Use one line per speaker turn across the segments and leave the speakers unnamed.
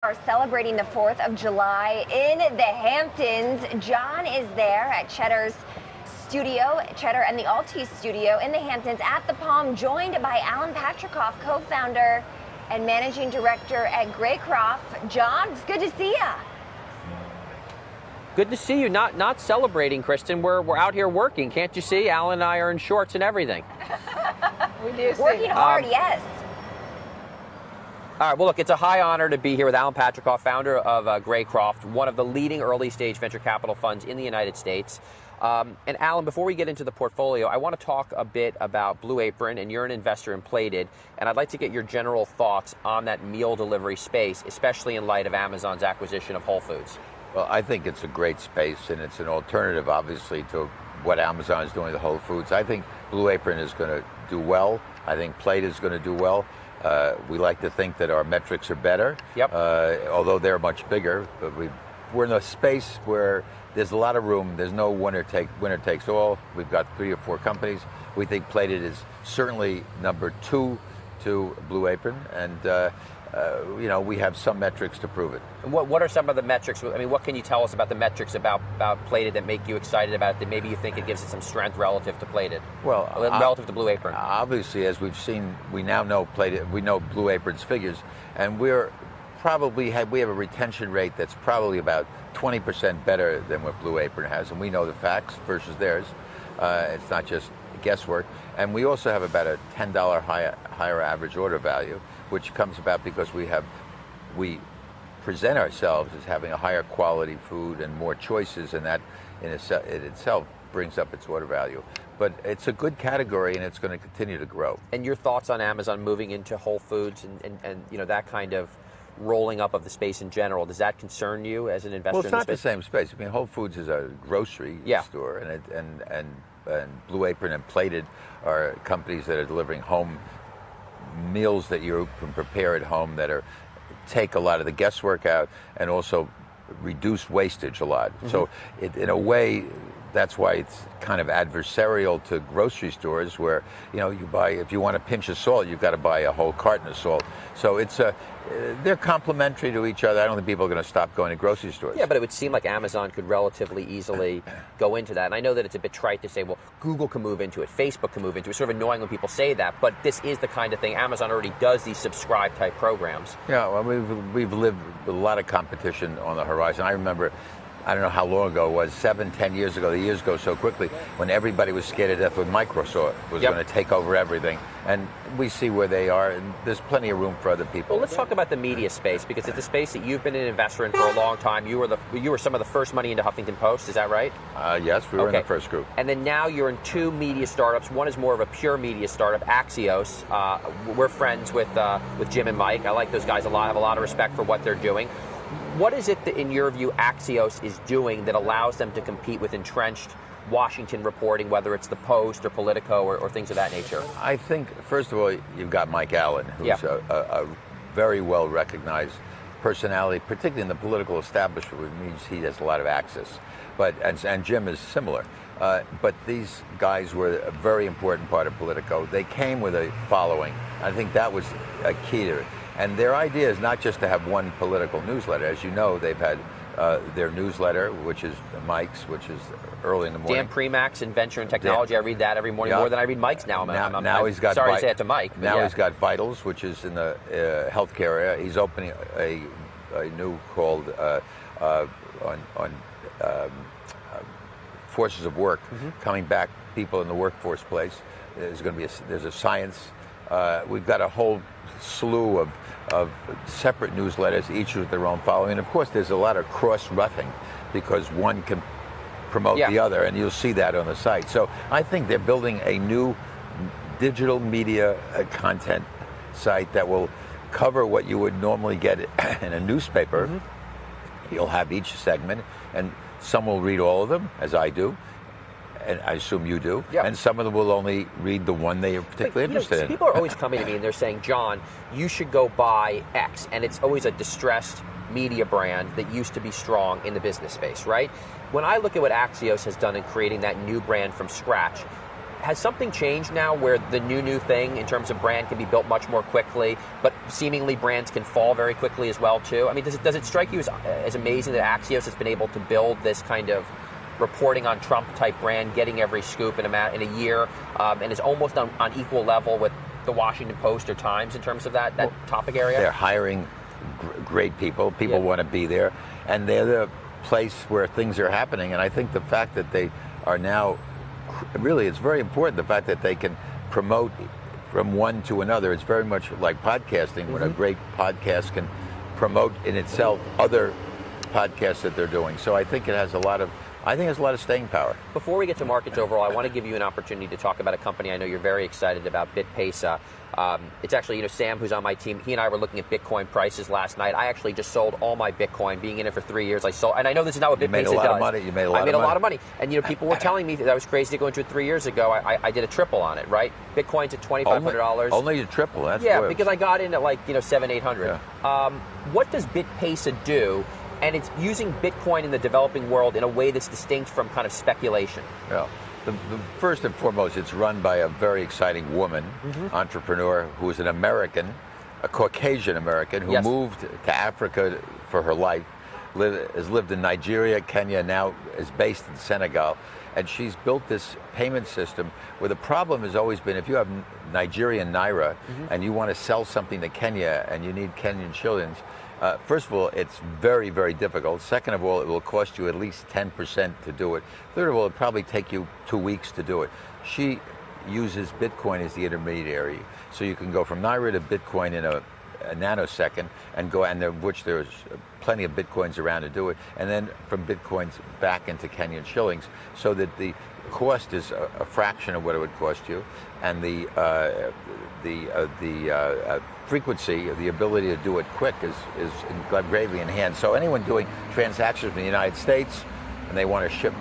Are celebrating the 4th of July in the Hamptons. John is there at Cheddar's studio, Cheddar and the Altis studio in the Hamptons at the Palm, joined by Alan Patricof, co-founder and managing director at Greycroft. John, it's good to see you.
Good to see you. Not celebrating, Kristen. We're out here working. Can't you see? Alan and I are in shorts and everything.
We do see. Working hard, yes.
All right, well, look, it's a high honor to be here with Alan Patricof, founder of Greycroft, one of the leading early-stage venture capital funds in the United States. And Alan, before we get into the portfolio, I want to talk a bit about Blue Apron, and you're an investor in Plated, and I'd like to get your general thoughts on that meal delivery space, especially in light of Amazon's acquisition of Whole Foods.
Well, I think it's a great space, and it's an alternative, obviously, to what Amazon is doing to Whole Foods. I think Blue Apron is going to do well. I think Plated is going to do well. We like to think that our metrics are better, although they're much bigger. But we're in a space where there's a lot of room. There's no winner takes all. We've got 3 or 4 companies. We think Plated is certainly number 2 to Blue Apron, and we have some metrics to prove it.
And what are some of the metrics? I mean, what can you tell us about the metrics about Plated that make you excited about it, that maybe you think it gives it some strength relative to Plated? Well, relative to Blue Apron.
Obviously, as we've seen, we now know Plated. We know Blue Apron's figures, and we have a retention rate that's probably about 20% better than what Blue Apron has, and we know the facts versus theirs. It's not just guesswork, and we also have about a $10 higher average order value, which comes about because we present ourselves as having a higher quality food and more choices, and that in itself brings up its order value. But it's a good category, and it's going to continue to grow.
And your thoughts on Amazon moving into Whole Foods and that kind of rolling up of the space in general, does that concern you as an investor?
Well, it's not the same space. I mean, Whole Foods is a grocery store, and Blue Apron and Plated are companies that are delivering home meals that you can prepare at home that take a lot of the guesswork out and also reduce wastage a lot. Mm-hmm. So in a way, that's why it's kind of adversarial to grocery stores, where you buy, if you want a pinch of salt, you've got to buy a whole carton of salt. So they're complementary to each other. I don't think people are going to stop going to grocery stores.
Yeah, but it would seem like Amazon could relatively easily go into that. And I know that it's a bit trite to say, well, Google can move into it, Facebook can move into it. It's sort of annoying when people say that, but this is the kind of thing. Amazon already does these subscribe type programs.
Yeah, well, we've lived with a lot of competition on the horizon. I remember, I don't know how long ago it was, 7, 10 years ago, the years go so quickly, when everybody was scared to death when Microsoft was going to take over everything. And we see where they are, and there's plenty of room for other people.
Well, let's talk about the media space, because it's a space that you've been an investor in for a long time. You were some of the first money into Huffington Post, is that right?
Yes, we were in the first group.
And then now you're in 2 media startups. One is more of a pure media startup, Axios. We're friends with Jim and Mike. I like those guys a lot. I have a lot of respect for what they're doing. What is it that, in your view, Axios is doing that allows them to compete with entrenched Washington reporting, whether it's the Post or Politico or things of that nature?
I think, first of all, you've got Mike Allen, who's a very well-recognized personality, particularly in the political establishment, which means he has a lot of access. And Jim is similar. But these guys were a very important part of Politico. They came with a following. I think that was a key to it. And their idea is not just to have one political newsletter. As you know, they've had their newsletter, which is Mike's, which is early in the morning.
Dan Premack's in Venture and Technology. I read that every morning more than I read Mike's now.
Now he's got.
Sorry to say it to Mike.
Now he's got Vitals, which is in the healthcare area. He's opening a new called on forces of work, coming back people in the workforce place. There's going to be there's a science. We've got a whole slew of separate newsletters, each with their own following. And of course, there's a lot of cross-roughing because one can promote the other, and you'll see that on the site. So I think they're building a new digital media content site that will cover what you would normally get in a newspaper. You'll have each segment, and some will read all of them, as I do. And I assume you do, and some of them will only read the one they are particularly interested in.
People are always coming to me and they're saying, John, you should go buy X, and it's always a distressed media brand that used to be strong in the business space, right? When I look at what Axios has done in creating that new brand from scratch, Has something changed now where the new thing in terms of brand can be built much more quickly, but seemingly brands can fall very quickly as well too? I mean, does it strike you as amazing that Axios has been able to build this kind of reporting on Trump type brand, getting every scoop in a year, and is almost on equal level with the Washington Post or Times in terms of that topic area?
They're hiring great people. People want to be there, and they're the place where things are happening. And I think the fact that they are now, really, it's very important, the fact that they can promote from one to another. It's very much like podcasting, when a great podcast can promote in itself other podcasts that they're doing. So I think it has a lot of staying power.
Before we get to markets overall, I want to give you an opportunity to talk about a company I know you're very excited about, BitPesa. It's actually, Sam, who's on my team, he and I were looking at Bitcoin prices last night. I actually just sold all my Bitcoin, being in it for 3 years. I sold, and I know this is not what BitPesa does.
You made a lot of money.
I made a lot of money. And people were telling me that I was crazy to go into it 3 years ago. I did a triple on it, right? Bitcoin's at $2,500.
Only a triple, that's
good. Because I got in at like, $700, $800. Yeah. What does BitPesa do? And it's using Bitcoin in the developing world in a way that's distinct from kind of speculation.
Yeah. The first and foremost, it's run by a very exciting woman, entrepreneur, who is an American, a Caucasian American, who moved to Africa for her life, has lived in Nigeria, Kenya, now is based in Senegal. And she's built this payment system where the problem has always been, if you have Nigerian Naira and you want to sell something to Kenya and you need Kenyan shillings, first of all, it's very, very difficult. Second of all, it will cost you at least 10% to do it. Third of all, it'll probably take you 2 weeks to do it. She uses Bitcoin as the intermediary. So you can go from Naira to Bitcoin in a nanosecond, and which there's plenty of Bitcoins around to do it. And then from Bitcoins back into Kenyan shillings, so that the cost is a fraction of what it would cost you. And the frequency, the ability to do it quick is greatly enhanced. So anyone doing transactions in the United States and they want to ship,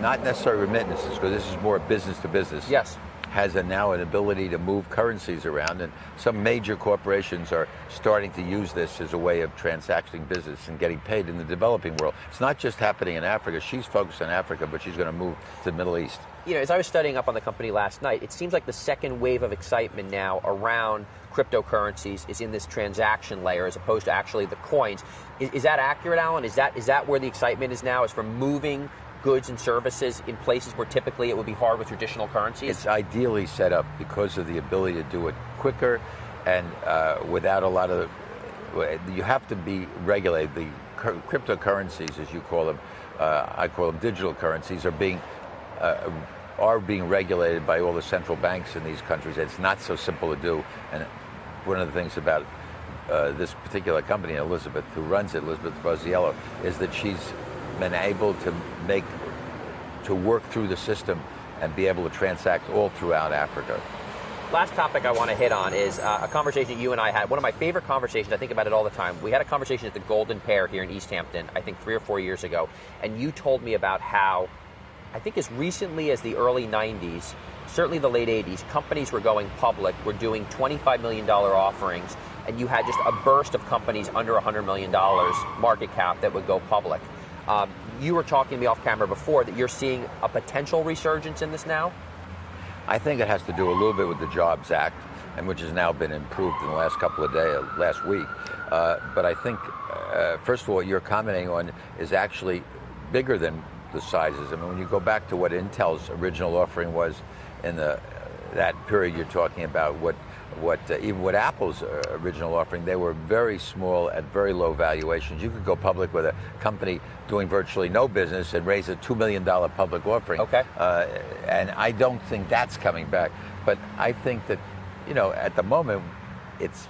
not necessarily remittances, because this is more business to business.
Yes.
Has now an ability to move currencies around, and some major corporations are starting to use this as a way of transacting business and getting paid in the developing world. It's not just happening in Africa. She's focused on Africa, but she's going to move to the Middle East.
As I was studying up on the company last night, it seems like the second wave of excitement now around cryptocurrencies is in this transaction layer as opposed to actually the coins. Is that accurate, Alan? Is that where the excitement is now, is from moving goods and services in places where typically it would be hard with traditional currencies?
It's ideally set up because of the ability to do it quicker and without a lot of, you have to be regulated. The cryptocurrencies, as you call them, I call them digital currencies, are being regulated by all the central banks in these countries. It's not so simple to do. And one of the things about this particular company, Elizabeth, who runs it, Elizabeth Rosiello, is that she's been able to work through the system and be able to transact all throughout Africa.
Last topic I want to hit on is a conversation you and I had. One of my favorite conversations, I think about it all the time. We had a conversation at the Golden Pear here in East Hampton, I think 3 or 4 years ago, and you told me about how, I think as recently as the early 90s, certainly the late 80s, companies were going public, were doing $25 million offerings, and you had just a burst of companies under $100 million market cap that would go public. You were talking to me off camera before that you're seeing a potential resurgence in this now?
I think it has to do a little bit with the Jobs Act, and which has now been improved in the last couple of days, last week. But I think, first of all, what you're commenting on is actually bigger than the sizes. I mean, when you go back to what Intel's original offering was in that period you're talking about, even what Apple's original offering, they were very small at very low valuations. You could go public with a company doing virtually no business and raise a $2 million public offering.
Okay.
And I don't think that's coming back. But I think that, at the moment,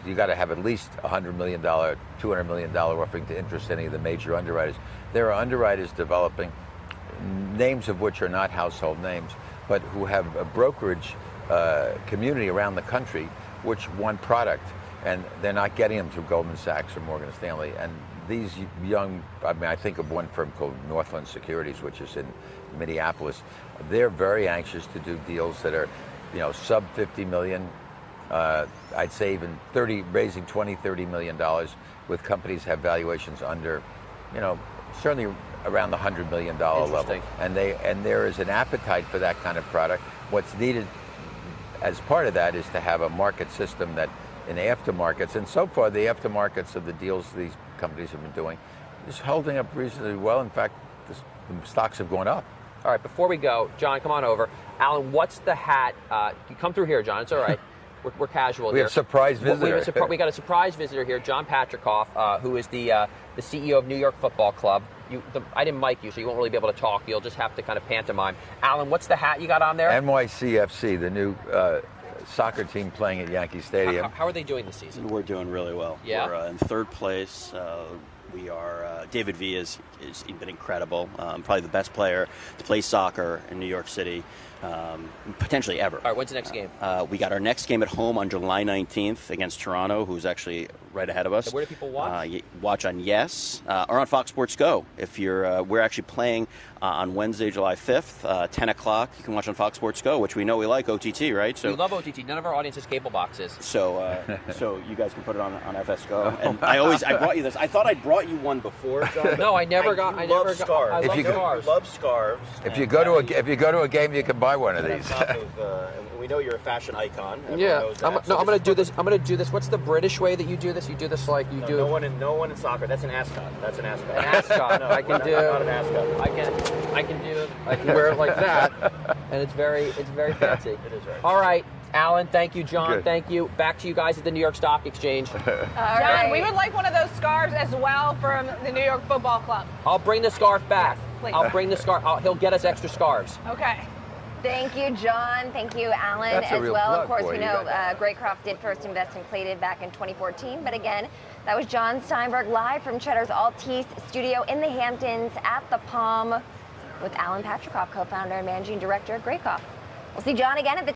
you got to have at least $100 million, $200 million offering to interest any of the major underwriters. There are underwriters developing, names of which are not household names, but who have a brokerage community around the country which want product, and they're not getting them through Goldman Sachs or Morgan Stanley. And these young, I think of one firm called Northland Securities, which is in Minneapolis. They're very anxious to do deals that are, sub 50 million, I'd say even raising $20, $30 million with companies have valuations under certainly around the $100 million level.
Interesting.
And there is an appetite for that kind of product. What's needed as part of that is to have a market system that in aftermarkets, and so far the aftermarkets of the deals these companies have been doing is holding up reasonably well. In fact, the stocks have gone up.
All right, before we go, John, come on over. Alan, what's the hat? You come through here, John. It's all right. We're casual here.
We have a surprise visitor.
We got a surprise visitor here, John Patricof, who is the CEO of New York Football Club. I didn't mic you, so you won't really be able to talk. You'll just have to kind of pantomime. Alan, what's the hat you got on there?
NYCFC, the new soccer team playing at Yankee Stadium.
How are they doing this season?
We're doing really well.
Yeah.
We're in third place. We are. David V has been incredible. Probably the best player to play soccer in New York City, potentially ever.
All right, when's the next game?
We got our next game at home on July 19th against Toronto, who's actually right ahead of us.
And where do people watch?
Watch on Yes or on Fox Sports Go. If you're, we're actually playing on Wednesday, July 5th, 10 o'clock. You can watch on Fox Sports Go, which we know we like, OTT, right?
So we love OTT. None of our audience has cable boxes.
So you guys can put it on FS Go. And I brought you this. I thought I'd brought you one before, John.
No, I never got. I love scarves.
I love scarves.
If you go to a game, you can buy one of these.
We know you're a fashion icon.
Yeah. I'm going to do this. I'm going to do this. What's the British way that you do this? You do this like you do.
No one in soccer. That's an ascot. That's an ascot.
An ascot.
No,
I can do.
Not an ascot.
I can wear it like that, and it's very fancy.
It is very.
All right. Alan, thank you. John,
Good.
Thank you. Back to you guys at the New York Stock Exchange.
John, we would like one of those scarves as well from the New York Football Club.
I'll bring the scarf back.
Yes, please.
I'll bring the scarf. He'll get us extra scarves.
Okay.
Thank you, John. Thank you, Alan,
That's a
as
real
well.
plug,
Of course,
boy.
we
You
know
got that.
Greycroft did first invest in Plated back in 2014. But again, that was John Steinberg live from Cheddar's Altice studio in the Hamptons at the Palm with Alan Patricof, co-founder and managing director of Greycroft. We'll see John again at the